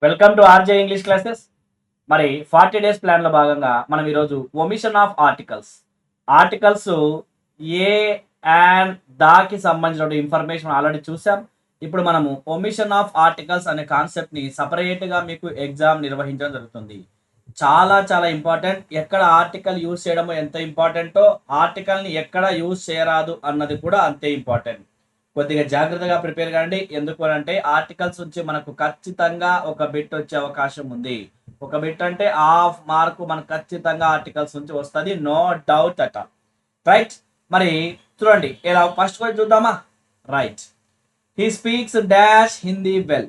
Welcome to RJ English classes. మరి 40 days ప్లాన్లో భాగంగా మనం ఈరోజు omission of articles a and దాకి సంబంధించిన ఇన్ఫర్మేషన్ ఆల్రెడీ చూసాం. ఇప్పుడు మనము ఒమిషన్ ఆఫ్ ఆర్టికల్స్ అనే కాన్సెప్ట్ని సపరేట్గా మీకు ఎగ్జామ్ నిర్వహించడం జరుగుతుంది. చాలా చాలా ఇంపార్టెంట్. ఎక్కడ ఆర్టికల్ యూజ్ చేయడము ఎంత ఇంపార్టెంటో ఆర్టికల్ని ఎక్కడ యూజ్ చేయరాదు అన్నది కూడా అంతే ఇంపార్టెంట్. కొద్దిగా జాగ్రత్తగా ప్రిపేర్ కండి. ఎందుకు అంటే ఆర్టికల్స్ నుంచి మనకు ఖచ్చితంగా ఒక బిట్ వచ్చే అవకాశం ఉంది. ఒక బిట్ అంటే హాఫ్ మార్కు మనకు ఖచ్చితంగా ఆర్టికల్స్ నుంచి వస్తుంది, నో డౌట్ అట. రైట్, మరి చూడండి ఇలా ఫస్ట్ క్వశ్చన్ చూద్దామా. Right, he speaks dash Hindi well.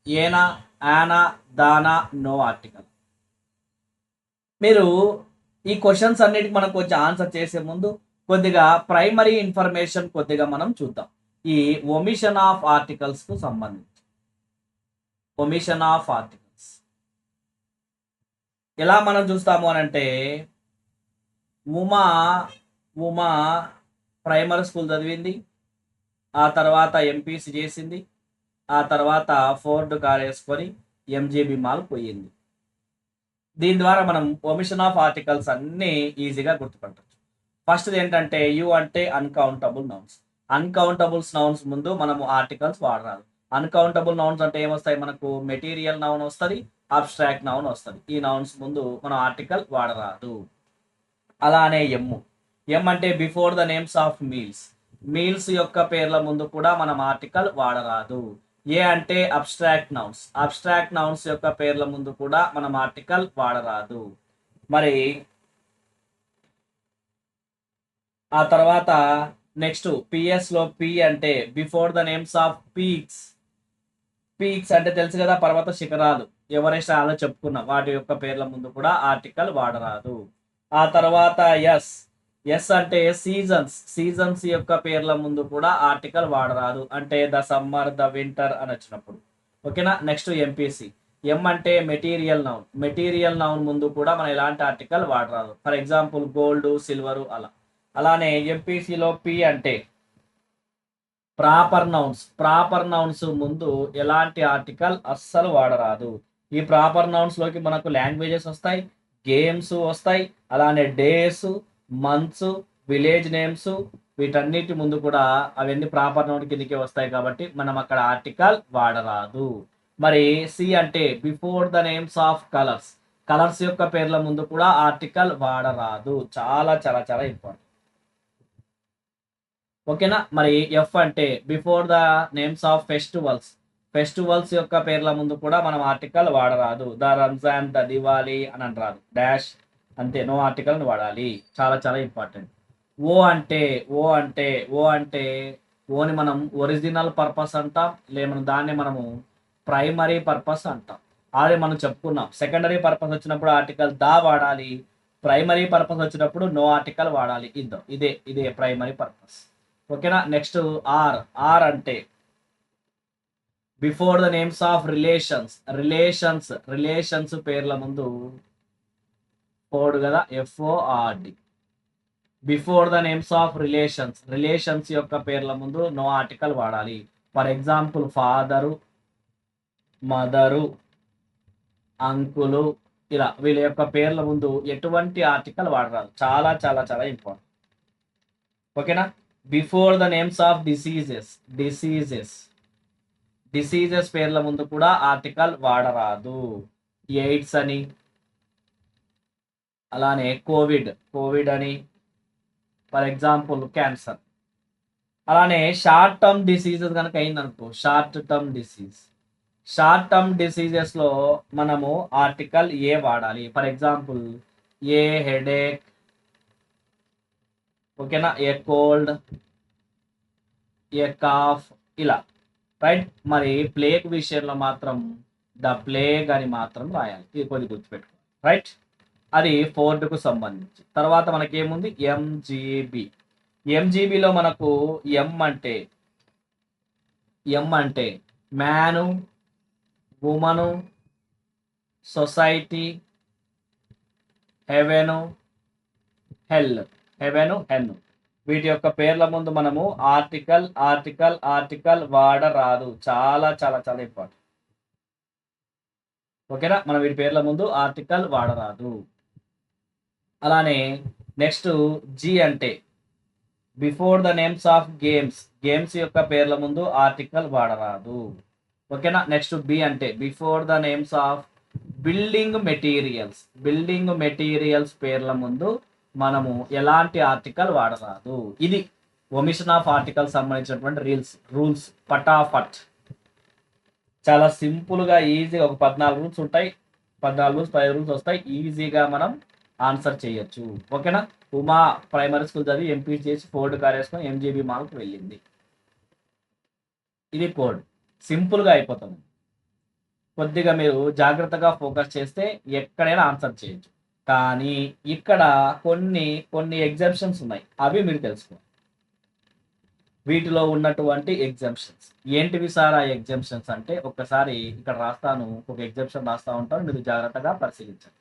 ఏనా, ఆనా, దానా, నో ఆర్టికల్. మీరు ఈ క్వశ్చన్స్ అన్నిటికి మనం కొంచెం ఆన్సర్ చేసే ముందు కొద్దిగా ప్రైమరీ ఇన్ఫర్మేషన్ కొద్దిగా మనం చూద్దాం. ఈ ఒమిషన్ ఆఫ్ ఆర్టికల్స్ కు సంబంధించి ఒమిషన్ ఆఫ్ ఆర్టికల్స్ ఎలా మనం చూస్తాము అని అంటే, ఉమా ఉమా ప్రైమరీ స్కూల్ చదివింది, ఆ తర్వాత ఎంపీసీ చేసింది, ఆ తర్వాత ఫోర్డ్ కార్ వేసుకొని ఎంజేబీ మాల్ పోయింది. దీని ద్వారా మనం ఒమిషన్ ఆఫ్ ఆర్టికల్స్ అన్నీ ఈజీగా గుర్తుపట్టచ్చు. ఫస్ట్ ఏంటంటే యు అంటే అన్కౌంటబుల్ నౌన్స్. అన్కౌంటబుల్స్ నౌన్స్ ముందు మనము ఆర్టికల్స్ వాడరాదు. అన్కౌంటబుల్ నౌన్స్ అంటే ఏమొస్తాయి మనకు? మెటీరియల్ నౌన్ వస్తుంది, అబ్స్ట్రాక్ట్ నౌన్ వస్తుంది. ఈ నౌన్స్ ముందు మనం ఆర్టికల్ వాడరాదు. అలానే ఎం అంటే before the names of meals యొక్క పేర్ల ముందు కూడా మనం ఆర్టికల్ వాడరాదు. ఏ అంటే అబ్స్ట్రాక్ట్ నౌన్స్ యొక్క పేర్ల ముందు కూడా మనం ఆర్టికల్ వాడరాదు. మరి ఆ తర్వాత నెక్స్ట్ పిఎస్ లో పి అంటే before the names of peaks అంటే తెలుసు కదా, పర్వత శిఖరాలు, ఎవరెస్ట్ అలా చెప్పుకున్నాం, వాటి యొక్క పేర్ల ముందు కూడా ఆర్టికల్ వాడరాదు. ఆ తర్వాత ఎస్ అంటే సీజన్స్ యొక్క పేర్ల ముందు కూడా ఆర్టికల్ వాడరాదు. అంటే ద సమ్మర్, ద వింటర్ అని వచ్చినప్పుడు. ఓకేనా. Next MPC. ఎం అంటే మెటీరియల్ నౌన్ ముందు కూడా మనం ఎలాంటి ఆర్టికల్ వాడరాదు. ఫర్ ఎగ్జాంపుల్ గోల్డ్, సిల్వరు అలా. అలానే ఎంపీసీలో పి అంటే ప్రాపర్ నౌన్స్ ముందు ఎలాంటి ఆర్టికల్ అస్సలు వాడరాదు. ఈ ప్రాపర్ నౌన్స్ లోకి మనకు లాంగ్వేజెస్ వస్తాయి, గేమ్స్ వస్తాయి, అలానే డేస్, మంత్స్, విలేజ్ నేమ్స్, వీటన్నిటి ముందు కూడా అవన్నీ ప్రాపర్ నౌన్ కిందకే వస్తాయి కాబట్టి మనం అక్కడ ఆర్టికల్ వాడరాదు. మరి సి అంటే before the names of colours యొక్క పేర్ల ముందు కూడా ఆర్టికల్ వాడరాదు. చాలా చాలా చాలా ఇంపార్టెంట్. ఓకేనా. మరి ఎఫ్ అంటే before the names of festivals యొక్క పేర్ల ముందు కూడా మనం ఆర్టికల్ వాడరాదు. ద రంజాన్, ద దివాలి అని అనరాదు. డాష్ అంతే, నో ఆర్టికల్ వాడాలి. చాలా చాలా ఇంపార్టెంట్. ఓ అంటే ఓని మనం ఒరిజినల్ పర్పస్ అంటాం, లేదా దాన్ని మనము ప్రైమరీ పర్పస్ అంటాం. ఆల్రెడీ మనం చెప్పుకున్నాం. సెకండరీ పర్పస్ వచ్చినప్పుడు ఆర్టికల్ దా వాడాలి, ప్రైమరీ పర్పస్ వచ్చినప్పుడు నో ఆర్టికల్ వాడాలి. ఇదే ప్రైమరీ పర్పస్. ఓకేనా. నెక్స్ట్ ఆర్ అంటే before the names of relations పేర్ల ముందు ఫోర్డ్ కదా, FORD. Before the names of relations యొక్క పేర్ల ముందు నో ఆర్టికల్ వాడాలి. For example father, mother, uncle, ఇలా వీళ్ళ యొక్క పేర్ల ముందు ఎటువంటి ఆర్టికల్ వాడరాదు. చాలా చాలా చాలా ఇంపార్టెంట్. ఓకేనా. Before the names of diseases పేర్ల ముందు కూడా ఆర్టికల్ వాడరాదు. ఎయిడ్స్ అని, అలానే కోవిడ్ అని, ఫర్ ఎగ్జాంపుల్ క్యాన్సర్. అలానే షార్ట్ టర్మ్ డిసీజెస్ కనుక అయిందనుకో, షార్ట్ టర్మ్ డిసీజెస్ లో మనము ఆర్టికల్ ఏ వాడాలి. ఫర్ ఎగ్జాంపుల్ ఏ హెడేక్, ఓకేనా, ఏ కోల్డ్, ఏ కాఫ్, ఇలా. రైట్. మరి ప్లేగ్ విషయంలో మాత్రం ద ప్లేగ్ అని మాత్రం రాయాలి. ఇది కొద్ది గుర్తుపెట్టుకో. రైట్, అది ఫోర్డ్కు సంబంధించి. తర్వాత మనకేముంది? ఎంజీబీలో మనకు ఎం అంటే మ్యాను, ఉమను, సొసైటీ, హెవెను, హెల్. వీటి యొక్క పేర్ల ముందు మనము ఆర్టికల్ వాడరాదు. చాలా చాలా చాలా ఇంపార్టెంట్. ఓకేనా, మనం వీటి పేర్ల ముందు ఆర్టికల్ వాడరాదు. అలానే నెక్స్ట్ జీ అంటే before the names of games యొక్క పేర్ల ముందు ఆర్టికల్ వాడరాదు. ఓకేనా, నెక్స్ట్ బి అంటే before the names of building materials పేర్ల ముందు మనము ఎలాంటి ఆర్టికల్ వాడరాదు. ఇది ఒమిషన్ ఆఫ్ ఆర్టికల్ సంబంధించినటువంటి రూల్స్ పటాఫట్. చాలా సింపుల్గా ఈజీగా ఒక 14 రూల్స్ ఉంటాయి, 14 రూల్స్ 15 రూల్స్ వస్తాయి, ఈజీగా మనం ఆన్సర్ చేయొచ్చు. ఓకేనా, ఉమా ప్రైమరీ స్కూల్ చదివి ఎంపీ చేసి ఫోర్డ్ కార్ వేసుకొని ఎంజీబీ మాల్కి వెళ్ళింది. ఇది కోడ్, సింపుల్గా అయిపోతుంది. కొద్దిగా మీరు జాగ్రత్తగా ఫోకస్ చేస్తే ఎక్కడైనా ఆన్సర్ చేయొచ్చు. కానీ ఇక్కడ కొన్ని ఎగ్జామ్షన్స్ ఉన్నాయి, అవి మీరు తెలుసుకోండి. వీటిలో ఉన్నటువంటి ఎగ్జామ్షన్స్ ఏంటివి సార్? ఆ ఎగ్జామ్షన్స్ అంటే ఒక్కసారి ఇక్కడ రాస్తాను, ఒక ఎగ్జామ్షన్ రాస్తా ఉంటాను, మీరు జాగ్రత్తగా పరిశీలించండి.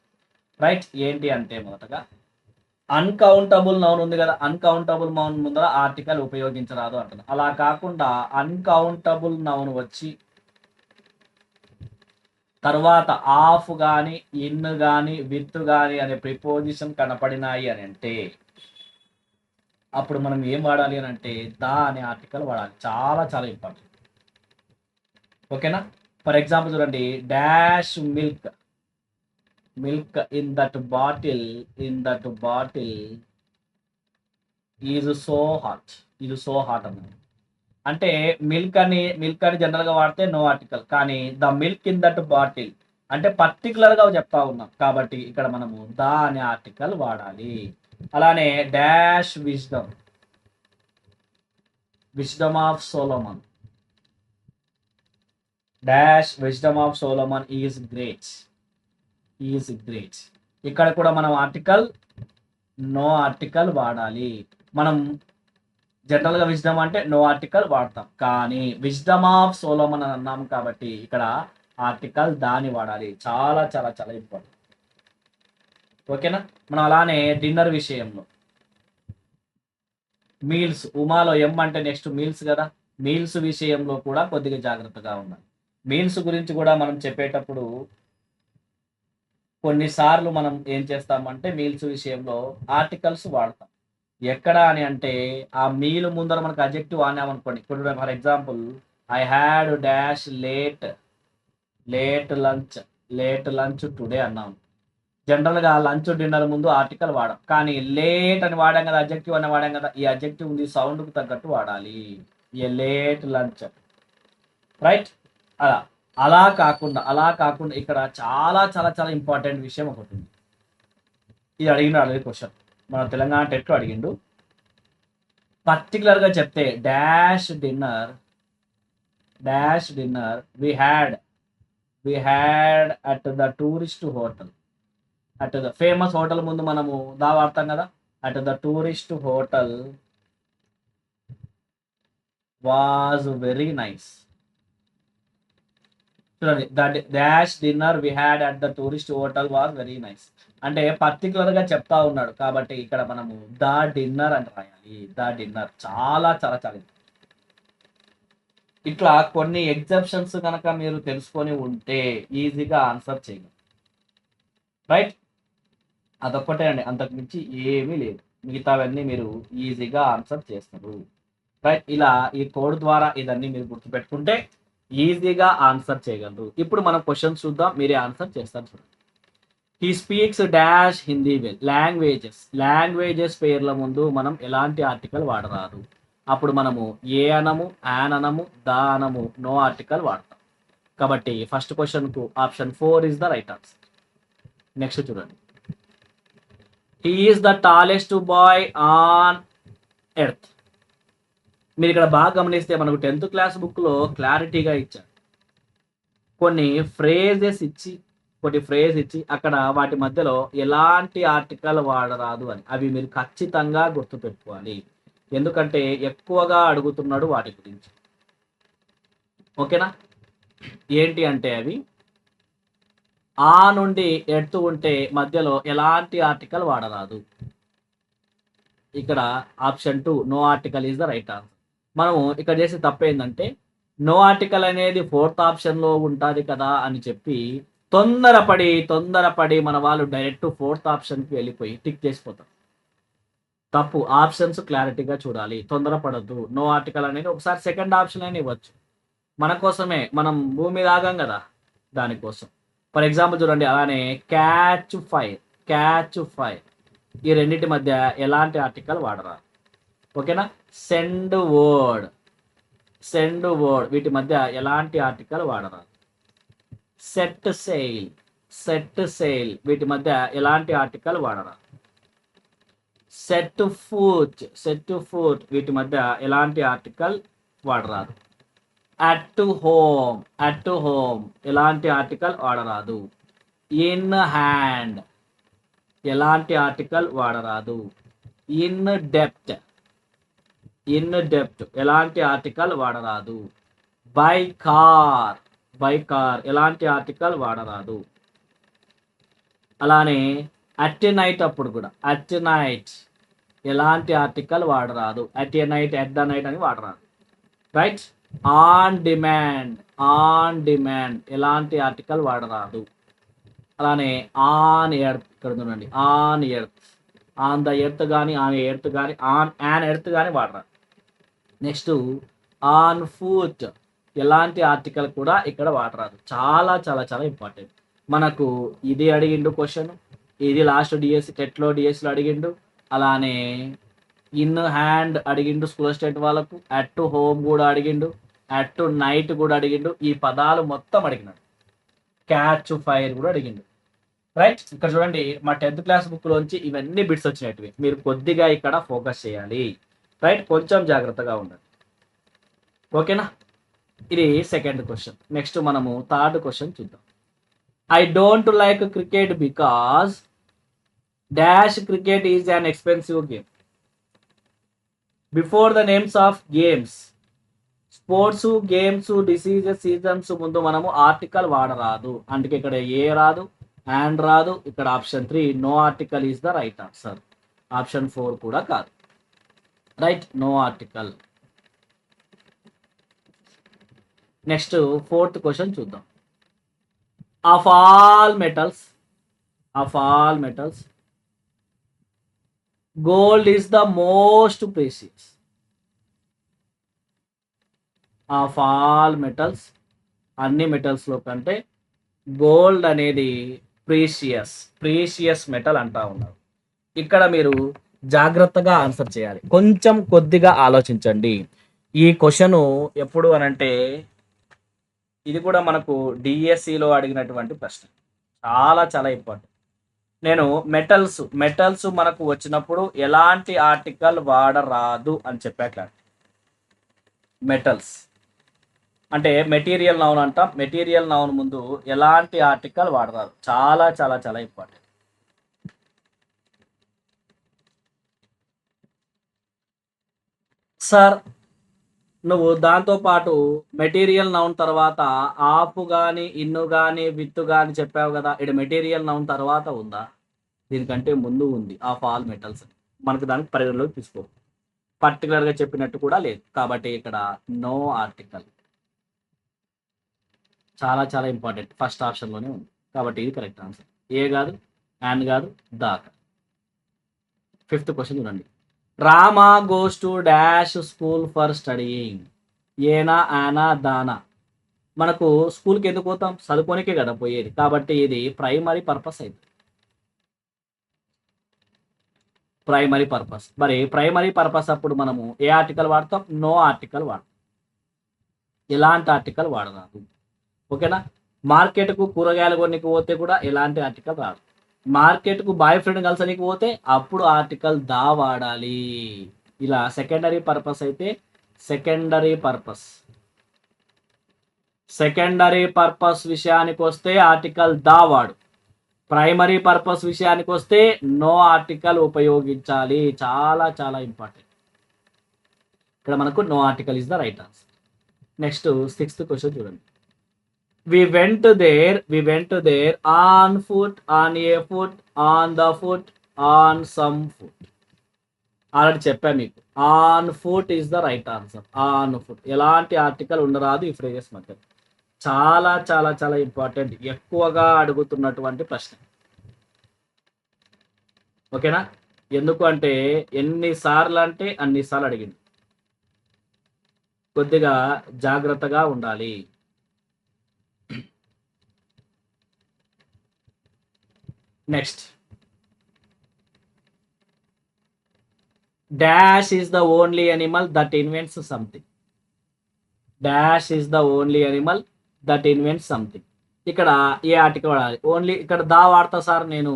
రైట్, ఏంటి అంటే మొదటగా అన్కౌంటబుల్ నౌన్ ఉంది కదా, అన్కౌంటబుల్ నౌన్ ముందర ఆర్టికల్ ఉపయోగించరాదు అంటుంది. అలా కాకుండా అన్కౌంటబుల్ నౌన్ వచ్చి తర్వాత ఆఫ్ కానీ ఇన్ కానీ విత్ కానీ అనే ప్రిపోజిషన్ కనపడినాయి అని అంటే అప్పుడు మనం ఏం వాడాలి అని అంటే దా అనే ఆర్టికల్ వాడాలి. చాలా చాలా ఇంపార్టెంట్. ఓకేనా, ఫర్ ఎగ్జాంపుల్ చూడండి, dash milk in that bottle is so hot అన్నది. అంటే మిల్క్ అని జనరల్గా వాడితే నో ఆర్టికల్, కానీ the milk in that bottle అంటే పర్టికులర్గా చెప్తా ఉన్నాం కాబట్టి ఇక్కడ మనము ద అనే ఆర్టికల్ వాడాలి. అలానే dash wisdom of Solomon is great. ఇక్కడ కూడా మనం నో ఆర్టికల్ వాడాలి. మనం జనరల్గా విజ్డమ్ అంటే నో ఆర్టికల్ వాడతాం, కానీ విజ్డమ్ ఆఫ్ సోలమన్ అని అన్నాం కాబట్టి ఇక్కడ ఆర్టికల్ దాన్ని వాడాలి. చాలా చాలా చాలా ఇంపార్టెంట్. ఓకేనా, మనం అలానే డిన్నర్ విషయంలో మీల్స్, ఉమాలో ఎం అంటే నెక్స్ట్ మీల్స్ కదా, మీల్స్ విషయంలో కూడా కొద్దిగా జాగ్రత్తగా ఉండాలి. మీల్స్ గురించి కూడా మనం చెప్పేటప్పుడు కొన్నిసార్లు మనం ఏం చేస్తామంటే మీల్స్ విషయంలో ఆర్టికల్స్ వాడతాం. ఎక్కడ అని అంటే ఆ మీల్ ముందర మనకు అడ్జెక్టివ్ అన్నామనుకోండి. ఇప్పుడు for example I had dash late lunch today అన్నాం. జనరల్గా లంచ్ డిన్నర్ ముందు ఆర్టికల్ వాడాం, కానీ లేట్ అని వాడాం కదా, అడ్జెక్టివ్ అని వాడాం కదా, ఈ అడ్జెక్టివ్ ఉంది సౌండ్కు తగ్గట్టు వాడాలి. ఏ లేట్ లంచ్. రైట్, అలా కాకుండా ఇక్కడ చాలా చాలా చాలా ఇంపార్టెంట్ విషయం ఒకటి ఉంది. ఇది అడిగిన క్వశ్చన్ మన తెలంగాణ టెట్లో అడిగిండు. పర్టికులర్గా చెప్తే dash dinner we had at the tourist hotel. At the famous hotel ముందు మనము దా వాడతాం కదా, at the tourist hotel was very nice. చూడండి, dash dinner we had at the tourist hotel was very nice అంటే పర్టికులర్గా చెప్తా ఉన్నాడు కాబట్టి ఇక్కడ మనము ద డిన్నర్ అని రాయాలి. ద డిన్నర్ చాలా చాలా చాలా. ఇట్లా కొన్ని ఎగ్జామ్షన్స్ కనుక మీరు తెలుసుకొని ఉంటే ఈజీగా ఆన్సర్ చేయగలరు. రైట్, అదొక్కటే అండి, అంతకు మించి ఏమీ లేదు. మిగతావన్నీ మీరు ఈజీగా ఆన్సర్ చేస్తారు. రైట్, ఇలా ఈ కోడ్ ద్వారా ఇదన్నీ మీరు గుర్తుపెట్టుకుంటే ఈజీగా ఆన్సర్ చేయగలరు. ఇప్పుడు మనం క్వశ్చన్స్ చూద్దాం, మీరే ఆన్సర్ చేస్తారు. చూడండి, he speaks dash Hindi well. Languages పేర్ల ముందు మనం ఎలాంటి ఆర్టికల్ వాడరాదు. అప్పుడు మనము ఏ అనము, యాన్ అనము, ద అనము, నో ఆర్టికల్ వాడతాం. కాబట్టి ఫస్ట్ క్వశ్చన్కు option 4 is the right answer. Next చూడండి, he is the tallest boy on earth. మీరు ఇక్కడ బాగా గమనిస్తే మనకు 10th క్లాస్ బుక్లో క్లారిటీగా ఇచ్చారు. కొన్ని ఫ్రేజెస్ ఇచ్చి అక్కడ వాటి మధ్యలో ఎలాంటి ఆర్టికల్ వాడరాదు అని, అవి మీరు ఖచ్చితంగా గుర్తుపెట్టుకోవాలి. ఎందుకంటే ఎక్కువగా అడుగుతున్నాడు వాటి గురించి. ఓకేనా, ఏంటి అంటే అవి ఆ నుండి ఎర్త్ ఉంటే మధ్యలో ఎలాంటి ఆర్టికల్ వాడరాదు. ఇక్కడ option 2 no article is the right answer. మనము ఇక్కడ చేసే తప్పు ఏంటంటే నో ఆర్టికల్ అనేది 4th ఆప్షన్లో ఉంటుంది కదా అని చెప్పి తొందరపడి మన వాళ్ళు డైరెక్ట్ ఫోర్త్ ఆప్షన్కి వెళ్ళిపోయి టిక్ చేసిపోతారు. తప్పు. ఆప్షన్స్ క్లారిటీగా చూడాలి. తొందరపడద్దు. నో ఆర్టికల్ అనేది ఒకసారి సెకండ్ ఆప్షన్ అయినా ఇవ్వచ్చు. మన కోసమే, మనం భూమి మీద ఆగాం కదా, దానికోసం. ఫర్ ఎగ్జాంపుల్ చూడండి, అలానే క్యాచ్ ఫైర్ ఈ రెండింటి మధ్య ఎలాంటి ఆర్టికల్ వాడరా? ఓకేనా. సెండ్ వర్డ్ వీటి మధ్య ఎలాంటి ఆర్టికల్ వాడరా? సెట్ సెయిల్ వీటి మధ్య ఎలాంటి ఆర్టికల్ వాడరా? సెట్ ఫూట్ వీటి మధ్య ఎలాంటి ఆర్టికల్ వాడరాదు. అట్ హోమ్ ఎలాంటి ఆర్టికల్ వాడరాదు. ఇన్ హ్యాండ్ ఎలాంటి ఆర్టికల్ వాడరాదు. ఇన్ డెప్త్ ఎలాంటి ఆర్టికల్ వాడరాదు. బై కార్ ఎలాంటి ఆర్టికల్ వాడరాదు. అలానే అట్ నైట్ అప్పుడు కూడా ఎలాంటి ఆర్టికల్ వాడరాదు. అట్ ద నైట్ అని వాడరాదు. రైట్. ఆన్ డిమాండ్ ఎలాంటి ఆర్టికల్ వాడరాదు. అలానే ఆన్ ఎర్త్, ఇక్కడ చూడండి, ఆన్ ద ఎర్త్ కానీ ఆన్ ఎర్త్ కానీ ఆన్ ఎర్త్ కానీ వాడరాదు. నెక్స్ట్ ఆన్ ఫుట్ ఎలాంటి ఆర్టికల్ కూడా ఇక్కడ వాడరాదు. చాలా చాలా చాలా ఇంపార్టెంట్. మనకు ఇది అడిగిండు క్వశ్చన్, ఇది లాస్ట్ డిఎస్సి టెట్లో డిఎస్సిలో అడిగిండు. అలానే ఇన్ హ్యాండ్ అడిగిండు స్కూల్ స్టేట్ వాళ్ళకు. అట్ హోమ్ కూడా అడిగిండు. అట్ నైట్ కూడా అడిగిండు. ఈ పదాలు మొత్తం అడిగినాడు. క్యాచ్ ఫైర్ కూడా అడిగిండు. రైట్. ఇక్కడ చూడండి, మా 10th క్లాస్ బుక్లోంచి ఇవన్నీ బిట్స్ వచ్చినట్టువి. మీరు కొద్దిగా ఇక్కడ ఫోకస్ చేయాలి. రైట్. కొంచెం జాగ్రత్తగా ఉండండి. ఓకేనా. ఇది సెకండ్ క్వశ్చన్. నెక్స్ట్ మనము థర్డ్ క్వశ్చన్ చూద్దాం. I don't like cricket because dash cricket is an expensive game. Before the names of games, sports, games, diseases, seasons ముందు మనము ఆర్టికల్ వాడరాదు. అందుకే ఇక్కడ ఏ రాదు, అండ్ రాదు. ఇక్కడ option 3 no article is the right answer. Option 4 కూడా కాదు. Right. No article. Next fourth question చూద్దాం. Of all metals gold is the most precious. Of all metals, అన్ని మెటల్స్లో కంటే గోల్డ్ అనేది ప్రీషియస్ మెటల్ అంటా ఉన్నారు. ఇక్కడ మీరు జాగ్రత్తగా ఆన్సర్ చేయాలి. కొంచెం కొద్దిగా ఆలోచించండి. ఈ క్వశ్చన్ ఎప్పుడు అనంటే, ఇది కూడా మనకు డిఎస్సిలో అడిగినటువంటి ప్రశ్న. చాలా చాలా ఇంపార్టెంట్. నేను మెటల్స్ మనకు వచ్చినప్పుడు ఎలాంటి ఆర్టికల్ వాడరాదు అని చెప్పాక, మెటల్స్ అంటే మెటీరియల్ నౌన్ అంటాం. మెటీరియల్ నౌన్ ముందు ఎలాంటి ఆర్టికల్ వాడరాదు. చాలా చాలా చాలా ఇంపార్టెంట్. సార్, నువ్వు దాంతోపాటు మెటీరియల్ నౌన్ తర్వాత ఆఫ్ కానీ, ఇన్ను కానీ, విత్ కానీ చెప్పావు కదా. ఇక్కడ మెటీరియల్ నౌన్ తర్వాత ఉందా? దీనికంటే ముందు ఉంది. ఆఫ్ ఆల్ మెటల్స్ మనకు దానికి పరిగణలోకి తీసుకో. పర్టికులర్గా చెప్పినట్టు కూడా లేదు. కాబట్టి ఇక్కడ నో ఆర్టికల్. చాలా చాలా ఇంపార్టెంట్. ఫస్ట్ ఆప్షన్లోనే ఉంది. కాబట్టి ఇది కరెక్ట్ ఆన్సర్. ఏ కాదు, అండ్ కాదు, దాకా. ఫిఫ్త్ క్వశ్చన్ చూడండి. Rama goes to dash school for studying. ఏనా, ఆనా, దానా. మనకు స్కూల్కి ఎందుకు పోతాం? చదువుకోనికే కదా పోయేది. కాబట్టి ఇది ప్రైమరీ పర్పస్ అయితే. Primary purpose. మరి ప్రైమరీ పర్పస్ అప్పుడు మనము ఏ ఆర్టికల్ వాడతాం? నో ఆర్టికల్ వాడతాం. ఎలాంటి ఆర్టికల్ వాడరాదు. ఓకేనా. మార్కెట్కు కూరగాయలు కొనికి పోతే కూడా ఎలాంటి ఆర్టికల్ రాదు. మార్కెట్కు బాయ్ ఫ్రెండ్ కలిసనికి పోతే అప్పుడు ఆర్టికల్ దా వాడాలి. ఇలా సెకండరీ పర్పస్ అయితే సెకండరీ పర్పస్ విషయానికి వస్తే ఆర్టికల్ దా వాడు. ప్రైమరీ పర్పస్ విషయానికి వస్తే నో ఆర్టికల్ ఉపయోగించాలి. చాలా చాలా ఇంపార్టెంట్. ఇక్కడ మనకు no article is the right answer. Next sixth question చూడండి. We went there on foot, on a foot, on the foot, on some foot. Already చెప్పా మీకు. On foot is the right answer. On foot ఎలాంటి article ఉండరాదు ఈ phrases మధ్య. చాలా చాలా చాలా ఇంపార్టెంట్, ఎక్కువగా అడుగుతున్నటువంటి ప్రశ్న. ఓకేనా? ఎందుకు అంటే ఎన్నిసార్లు అంటే అన్నిసార్లు అడిగిండు. కొద్దిగా జాగ్రత్తగా ఉండాలి. Next, dash is the only animal that invents something. Dash is the only animal that invents something. ఇక్కడ ఏ ఆర్టికల్ వాడాలి? ఓన్లీ ఇక్కడ దా వాడతా సార్ నేను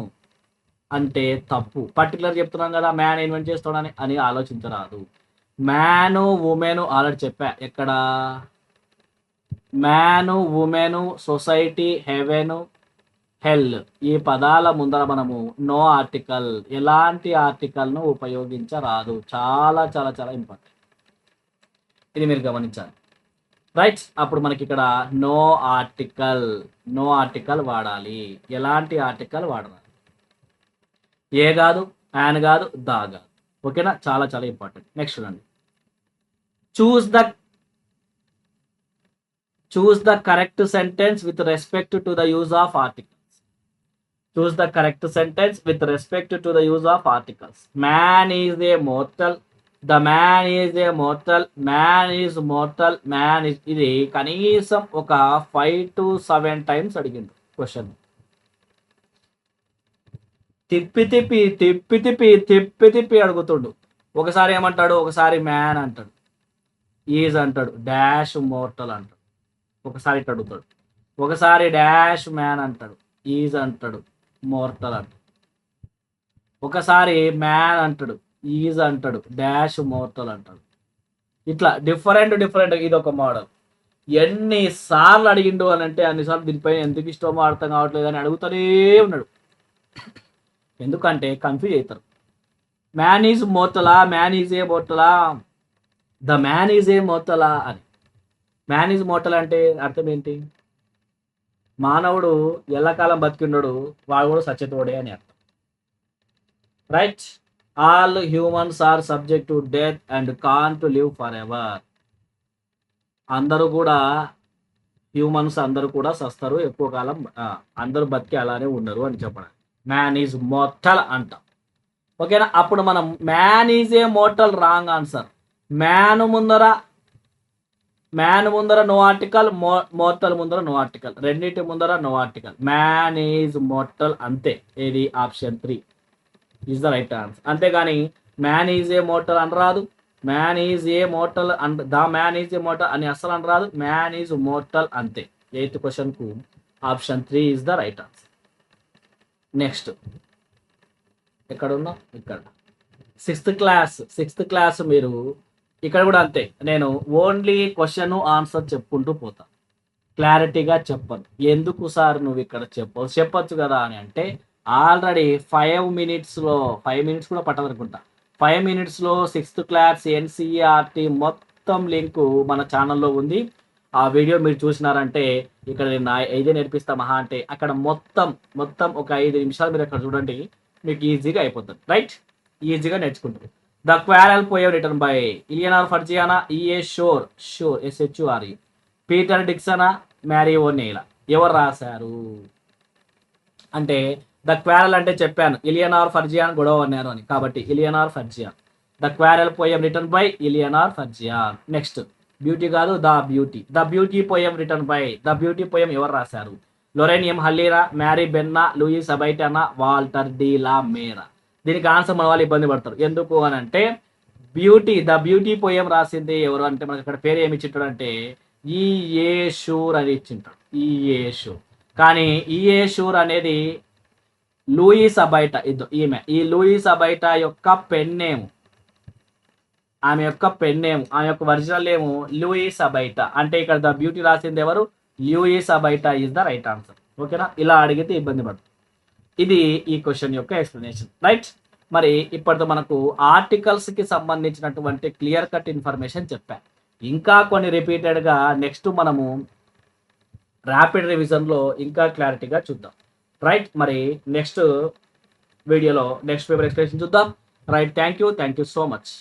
అంటే తప్పు. పర్టికులర్ చెప్తున్నాం కదా మ్యాన్ ఇన్వెంట్ చేస్తాడని అని ఆలోచించరాదు. మ్యాను ఉమెను ఆల్రెడీ చెప్పా. ఎక్కడ మ్యాను ఉమెను సొసైటీ హెవెను హెల్ ఈ పదాల ముందర మనము నో ఆర్టికల్, ఎలాంటి ఆర్టికల్ను ఉపయోగించరాదు. చాలా చాలా చాలా ఇంపార్టెంట్, ఇది మీరు గమనించాలి. రైట్, అప్పుడు మనకి ఇక్కడ నో ఆర్టికల్ వాడాలి. ఎలాంటి ఆర్టికల్ వాడాలి? ఏ కాదు, యాన్ కాదు, దా కాదు. ఓకేనా? చాలా చాలా ఇంపార్టెంట్. నెక్స్ట్ చూడండి, choose the correct sentence with respect to the use of articles. Choose the correct sentence with respect to the use of articles. Man is a mortal, the man is a mortal, man is mortal, man is. ఇది కనీసం ఒక 5 to 7 times అడిగిండు question. తిప్పి తిప్పి తిప్పి తిప్పి తిప్పి తిప్పి అడుగుతుండు. ఒకసారి ఏమంటాడు, ఒకసారి మ్యాన్ అంటాడు, ఈజ్ అంటాడు, డాష్ మోర్టల్ అంటాడు. ఒకసారి ఇట్లా అడుగుతాడు, ఒకసారి డాష్ మ్యాన్ అంటాడు, ఈజ్ అంటాడు, మోర్టల్ అంటాడు. ఒకసారి మ్యాన్ అంటాడు, ఈజ్ అంటాడు, డాష్ మోర్టల్ అంటాడు. ఇట్లా డిఫరెంట్ ఇది ఒక మోడల్. ఎన్నిసార్లు అడిగిండు అని అంటే అన్నిసార్లు దీనిపైన ఎందుకు ఇష్టమో అర్థం కావట్లేదు అని అడుగుతూనే ఉన్నాడు. ఎందుకంటే కన్ఫ్యూజ్ అవుతారు. మ్యాన్ ఈజ్ మోర్టలా, మ్యాన్ ఈజ్ ఏ మోర్టలా, ద మ్యాన్ ఈజ్ ఏ మోర్టలా అని. మ్యాన్ ఈజ్ మోర్టల్ అంటే అర్థం ఏంటి? మానవుడు ఎల్లకాలం బతికిన్నాడు, వాడు కూడా సత్యతోడే అని అర్థం. Right, all humans are subject to death and can't live forever. అందరూ కూడా హ్యూమన్స్ అందరూ కూడా సస్తారు, ఎక్కువ కాలం అందరూ బతికి అలానే ఉండరు అని చెప్పడం. మ్యాన్ ఈజ్ మోర్టల్ అంటాం. ఓకేనా? అప్పుడు మనం man is a mortal wrong answer. Man ముందర నో ఆర్టికల్, మోర్టల్ ముందర నో ఆర్టికల్, రెండింటి ముందర no article. Man is mortal అంతే. ఇది option 3 is the right answer. అంతేగాని మ్యాన్ ఈజ్ ఏ మోర్టల్ అనరాదు, man is a mortal the man is a mortal అని అస్సలు అనరాదు. మ్యాన్ ఈజ్ మోర్టల్ అంతే. 8th క్వశ్చన్కు option 3 is the right answer. Next ఎక్కడ ఉన్నాం? ఇక్కడ 6th క్లాస్ మీరు ఇక్కడ కూడా అంతే. నేను ఓన్లీ క్వశ్చన్ ఆన్సర్ చెప్పుకుంటూ పోతా, క్లారిటీగా చెప్పను. ఎందుకు సార్ నువ్వు ఇక్కడ చెప్పొచ్చు కదా అని అంటే, ఆల్రెడీ 5 minutes కూడా పట్టదనుకుంటా. 5 minutesలో 6th క్లాస్ ఎన్సీఈఆర్టీ మొత్తం లింకు మన ఛానల్లో ఉంది. ఆ వీడియో మీరు చూసినారంటే, ఇక్కడ నేను 5 నేర్పిస్తా మహా అంటే, అక్కడ మొత్తం ఒక 5 నిమిషాలు మీరు అక్కడ చూడండి, మీకు ఈజీగా అయిపోతుంది. రైట్, ఈజీగా నేర్చుకుంటారు. The quarrel poem written by Eleanor ఫర్జియానా, ఈఏ షోర్ SHURE, పీటర్ డిక్సనా, మ్యారీ ఓనెయిల్. ఎవరు రాశారు అంటే, ద క్వారల్ అంటే చెప్పాను ఇలియనార్ ఫర్జియాన్ గొడవ అన్నారు అని, కాబట్టి Eleanor Farjeon. The quarrel poem written by Eleanor Farjeon. Next, beauty కాదు, the beauty poem written by, the beauty poem ఎవరు రాశారు? Loren M Hallira, Mary Benna, Louis Abaitana, Walter de la Mare. దీనికి ఆన్సర్ మన వాళ్ళు ఇబ్బంది పడతారు. ఎందుకు అని అంటే, ద బ్యూటీ పోయం రాసింది ఎవరు అంటే, మనకి ఇక్కడ పేరు ఏమి ఇచ్చింటాడు అంటే ఈఏ షూర్ అని ఇచ్చింటాడు, ఈఏ షూర్. కానీ ఈఏ షూర్ అనేది లూయిస్ అబైటా, ఈమె ఈ లూయిస్ అబైటా యొక్క పెన్ నేమ్, ఆమె యొక్క ఒరిజినల్ నేమ్ లూయిస్ అబైటా. అంటే ఇక్కడ ద బ్యూటీ రాసింది ఎవరు? Louis Abaita is the right answer. ఓకేనా? ఇలా అడిగితే ఇబ్బంది పడుతుంది. ఇది ఈ క్వశ్చన్ యొక్క ఎక్స్ప్లెనేషన్. రైట్, మరి ఇప్పటితో మనకు ఆర్టికల్స్కి సంబంధించినటువంటి క్లియర్ కట్ ఇన్ఫర్మేషన్ చెప్పాను. ఇంకా కొన్ని రిపీటెడ్గా నెక్స్ట్ మనము ర్యాపిడ్ రివిజన్లో ఇంకా క్లారిటీగా చూద్దాం. రైట్, మరి నెక్స్ట్ వీడియోలో నెక్స్ట్ పేపర్ ఎక్స్ప్లెనేషన్ చూద్దాం. Right, thank you so much.